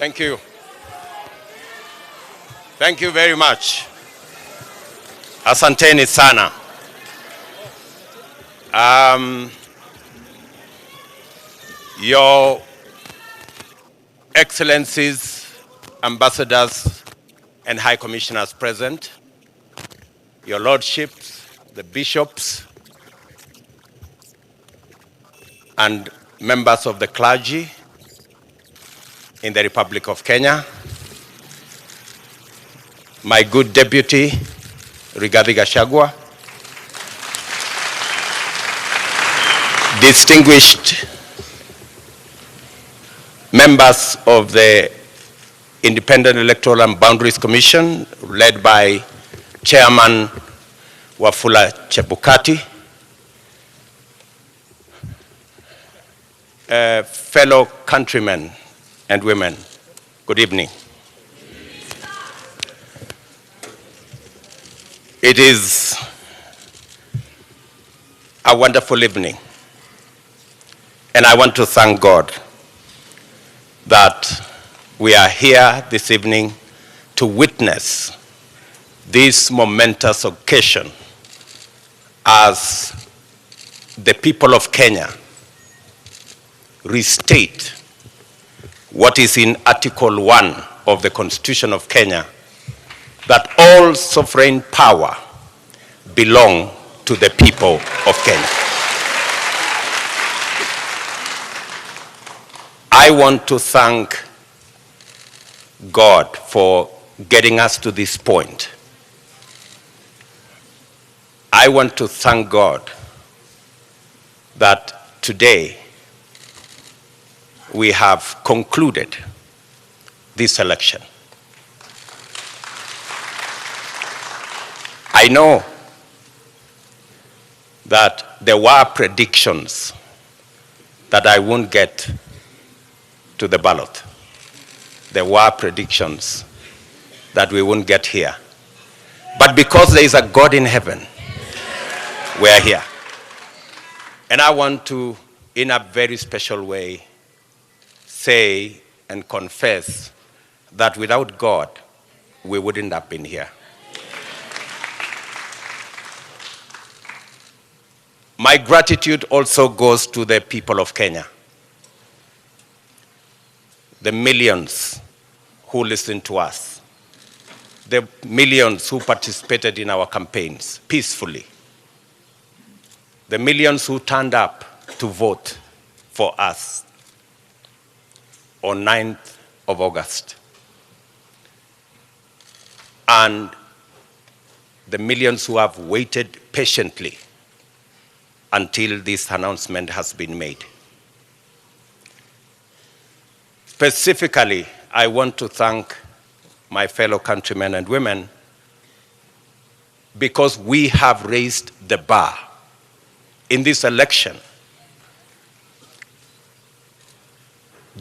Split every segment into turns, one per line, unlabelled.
Thank you. Thank you very much. Asanteni sana. Your Excellencies, Ambassadors, and High Commissioners present, Your Lordships, the Bishops, and members of the clergy in the Republic of Kenya, my good Deputy, Rigathi Gachagua, distinguished members of the Independent Electoral and Boundaries Commission, led by Chairman Wafula Chebukati, fellow countrymen and women, good evening. It is a wonderful evening, and I want to thank God that we are here this evening to witness this momentous occasion as the people of Kenya restate what is in Article 1 of the Constitution of Kenya, that all sovereign power belong to the people of Kenya. I want to thank God for getting us to this point. I want to thank God that today we have concluded this election. I know that there were predictions that I won't get to the ballot. There were predictions that we won't get here. But because there is a God in heaven, we are here. And I want to, in a very special way, say and confess that without God, we wouldn't have been here. My gratitude also goes to the people of Kenya, the millions who listened to us, the millions who participated in our campaigns peacefully, the millions who turned up to vote for us on 9th of August, and the millions who have waited patiently until this announcement has been made. Specifically, I want to thank my fellow countrymen and women because we have raised the bar in this election.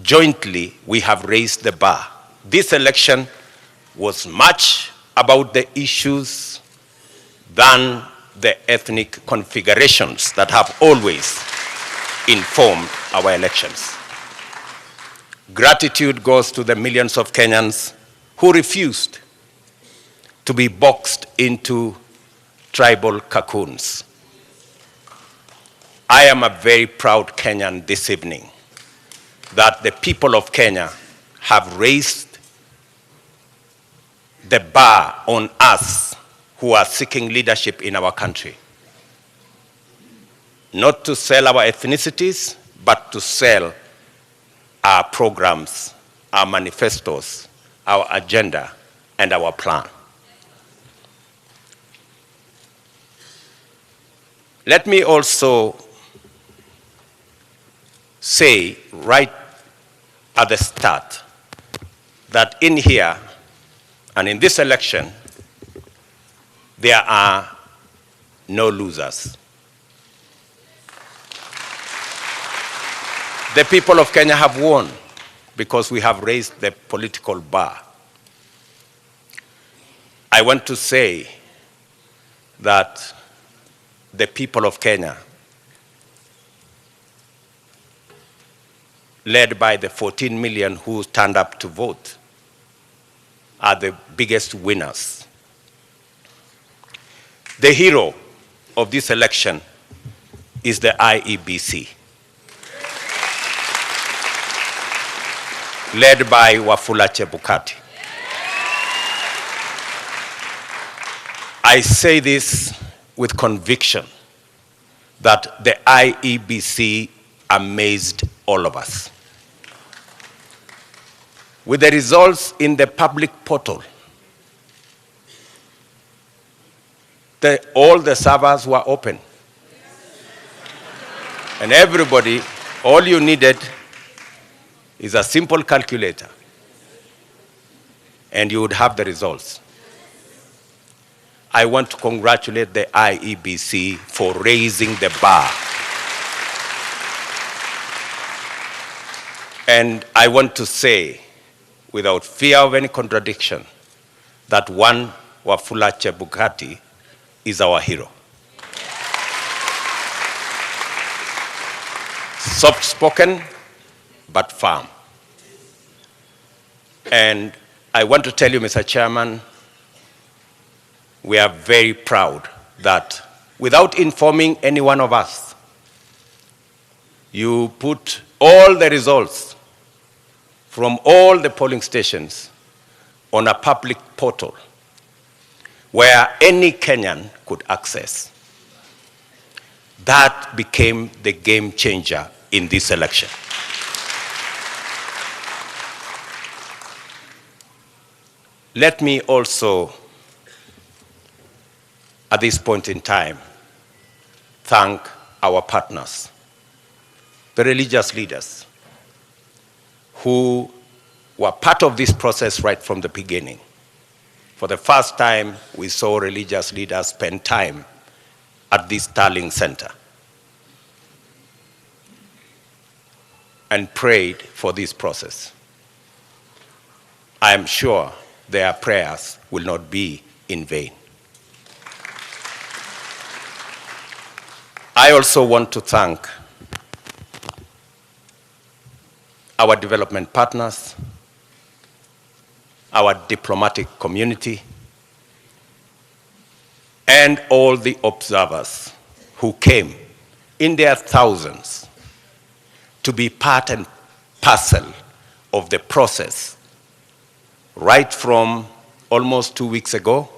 Jointly, we have raised the bar. This election was much about the issues than the ethnic configurations that have always informed our elections. Gratitude goes to the millions of Kenyans who refused to be boxed into tribal cocoons. I am a very proud Kenyan this evening that the people of Kenya have raised the bar on us who are seeking leadership in our country. Not to sell our ethnicities, but to sell our programs, our manifestos, our agenda, and our plan. Let me also say right at the start that in here and in this election, there are no losers. The people of Kenya have won because we have raised the political bar. I want to say that the people of Kenya led by the 14 million who stand up to vote, are the biggest winners. The hero of this election is the IEBC, led by Wafula Chebukati. I say this with conviction that the IEBC amazed all of us. With the results in the public portal, all the servers were open. And everybody, all you needed is a simple calculator, and you would have the results. I want to congratulate the IEBC for raising the bar. And I want to say, without fear of any contradiction, that one Wafula Chebukati is our hero. Soft-spoken, but firm. And I want to tell you, Mr. Chairman, we are very proud that without informing any one of us, you put all the results from all the polling stations on a public portal where any Kenyan could access. That became the game changer in this election. Let me also, at this point in time, thank our partners, the religious leaders, who were part of this process right from the beginning. For the first time, we saw religious leaders spend time at this Starling Center and prayed for this process. I am sure their prayers will not be in vain. I also want to thank our development partners, our diplomatic community, and all the observers who came in their thousands to be part and parcel of the process right from almost 2 weeks ago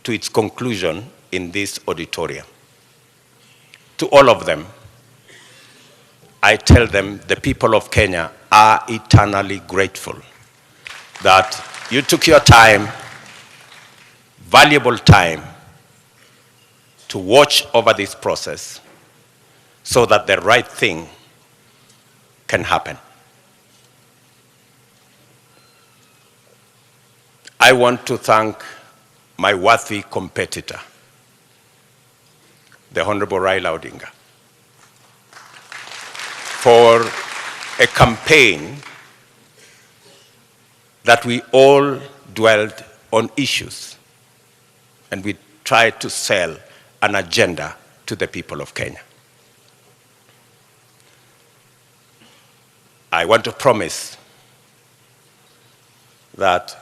to its conclusion in this auditorium. To all of them, I tell them the people of Kenya are eternally grateful that you took your time, valuable time, to watch over this process so that the right thing can happen. I want to thank my worthy competitor, the Honorable Raila Odinga, for a campaign that we all dwelled on issues and we tried to sell an agenda to the people of Kenya. I want to promise that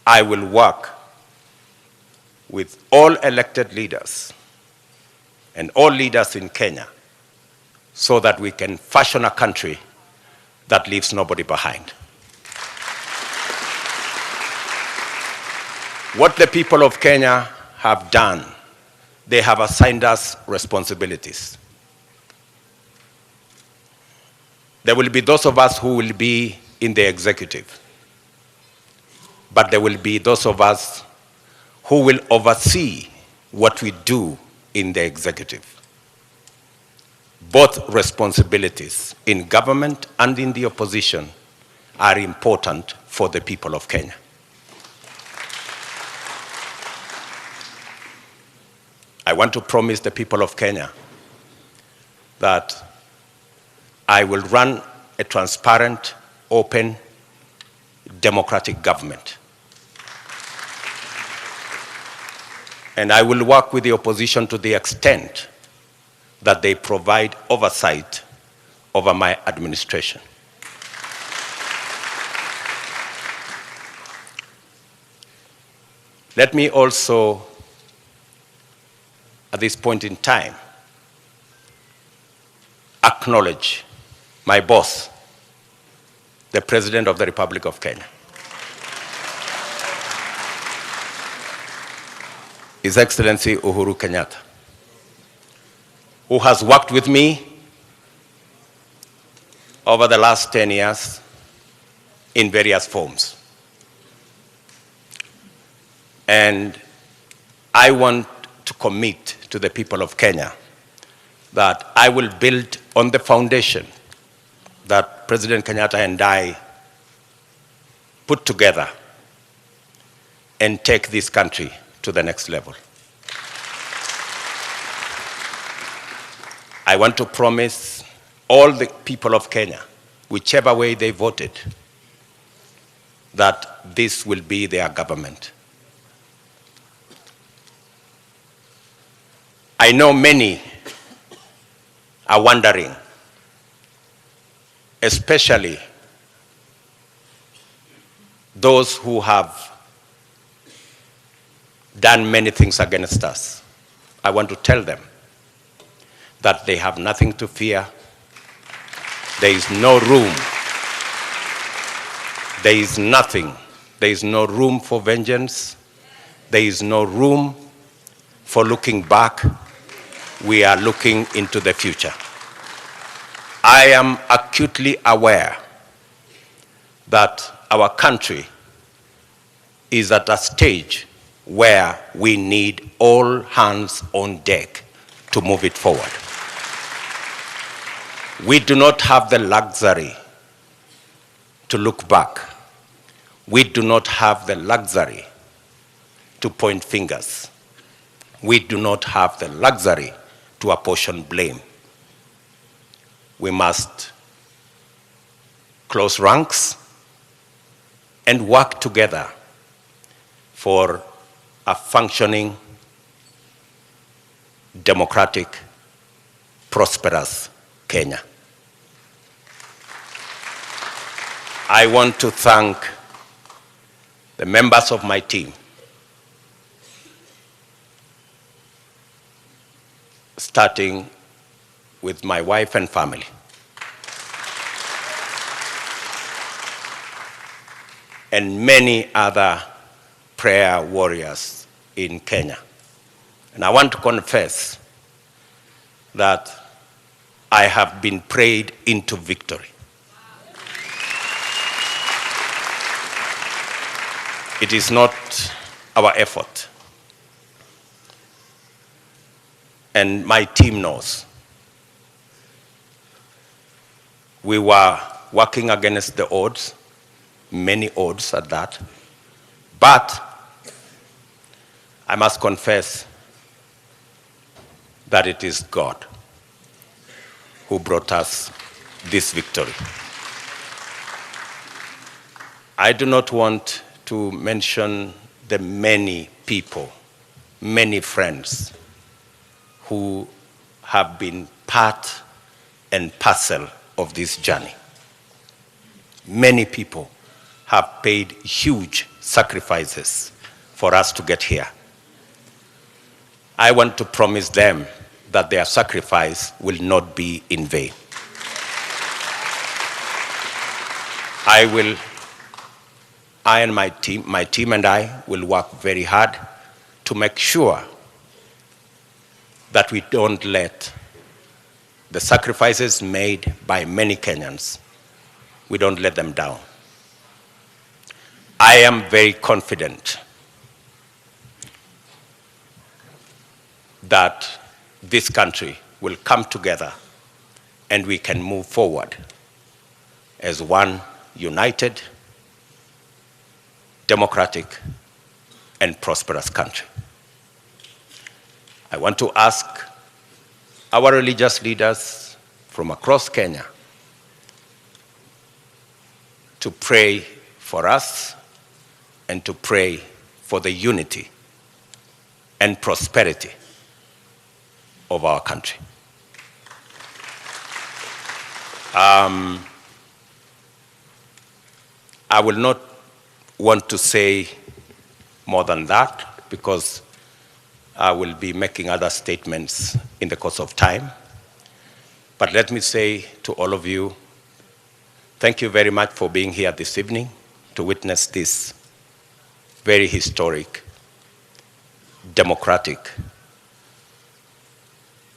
I will work with all elected leaders and all leaders in Kenya so that we can fashion a country that leaves nobody behind. What the people of Kenya have done, they have assigned us responsibilities. There will be those of us who will be in the executive, but there will be those of us who will oversee what we do in the executive. Both responsibilities in government and in the opposition are important for the people of Kenya. I want to promise the people of Kenya that I will run a transparent, open, democratic government. And I will work with the opposition to the extent that they provide oversight over my administration. Let me also, at this point in time, acknowledge my boss, the President of the Republic of Kenya. His Excellency Uhuru Kenyatta, who has worked with me over the last 10 years in various forms. And I want to commit to the people of Kenya that I will build on the foundation that President Kenyatta and I put together and take this country to the next level. I want to promise all the people of Kenya, whichever way they voted, that this will be their government. I know many are wondering, especially those who have done many things against us. I want to tell them that they have nothing to fear. There is no room. There is nothing. There is no room for vengeance. There is no room for looking back. We are looking into the future. I am acutely aware that our country is at a stage where we need all hands on deck to move it forward. We do not have the luxury to look back. We do not have the luxury to point fingers. We do not have the luxury to apportion blame. We must close ranks and work together for a functioning, democratic, prosperous Kenya. I want to thank the members of my team, starting with my wife and family. And many other prayer warriors in Kenya. And I want to confess that I have been prayed into victory. It is not our effort. And my team knows. We were working against the odds, many odds at that. But I must confess that it is God who brought us this victory. I do not want to mention the many people, many friends who have been part and parcel of this journey. Many people have paid huge sacrifices for us to get here. I want to promise them that their sacrifice will not be in vain. I and my team and I will work very hard to make sure that we don't let the sacrifices made by many Kenyans, we don't let them down. I am very confident that this country will come together and we can move forward as one united, democratic, and prosperous country. I want to ask our religious leaders from across Kenya to pray for us and to pray for the unity and prosperity of our country. I will not want to say more than that because I will be making other statements in the course of time. But let me say to all of you, thank you very much for being here this evening to witness this very historic, democratic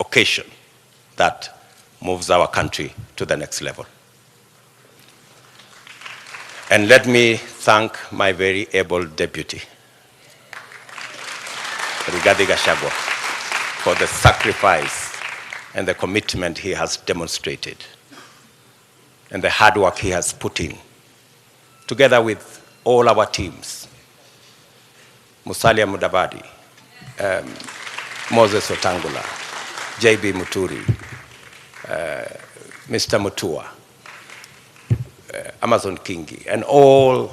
occasion that moves our country to the next level. And let me thank my very able deputy, Rigathi Gachagua, for the sacrifice and the commitment he has demonstrated and the hard work he has put in, together with all our teams, Musalia Mudavadi, Moses Otangula, JB Muturi, Mr. Mutua, Amazon Kingi, and all.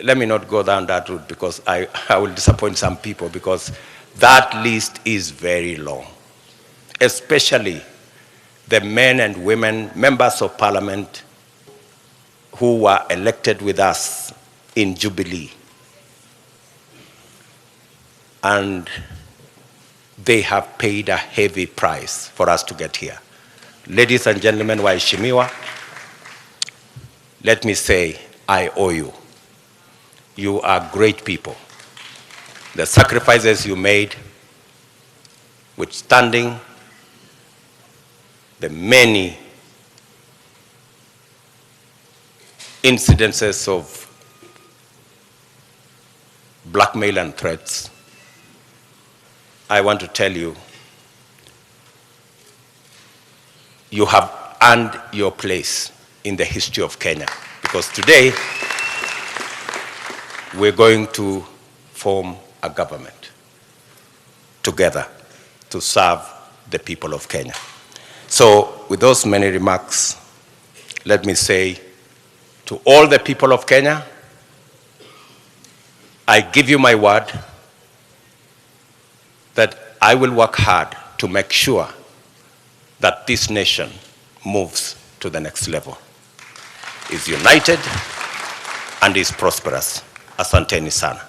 Let me not go down that route because I will disappoint some people because that list is very long, especially the men and women, members of parliament who were elected with us in Jubilee. And they have paid a heavy price for us to get here. Ladies and gentlemen, waheshimiwa, let me say, I owe you. You are great people. The sacrifices you made, withstanding the many incidences of blackmail and threats, I want to tell you, you have earned your place in the history of Kenya. Because today, we're going to form a government together to serve the people of Kenya. So with those many remarks, let me say to all the people of Kenya, I give you my word that I will work hard to make sure that this nation moves to the next level, is united and is prosperous. Asanteni sana.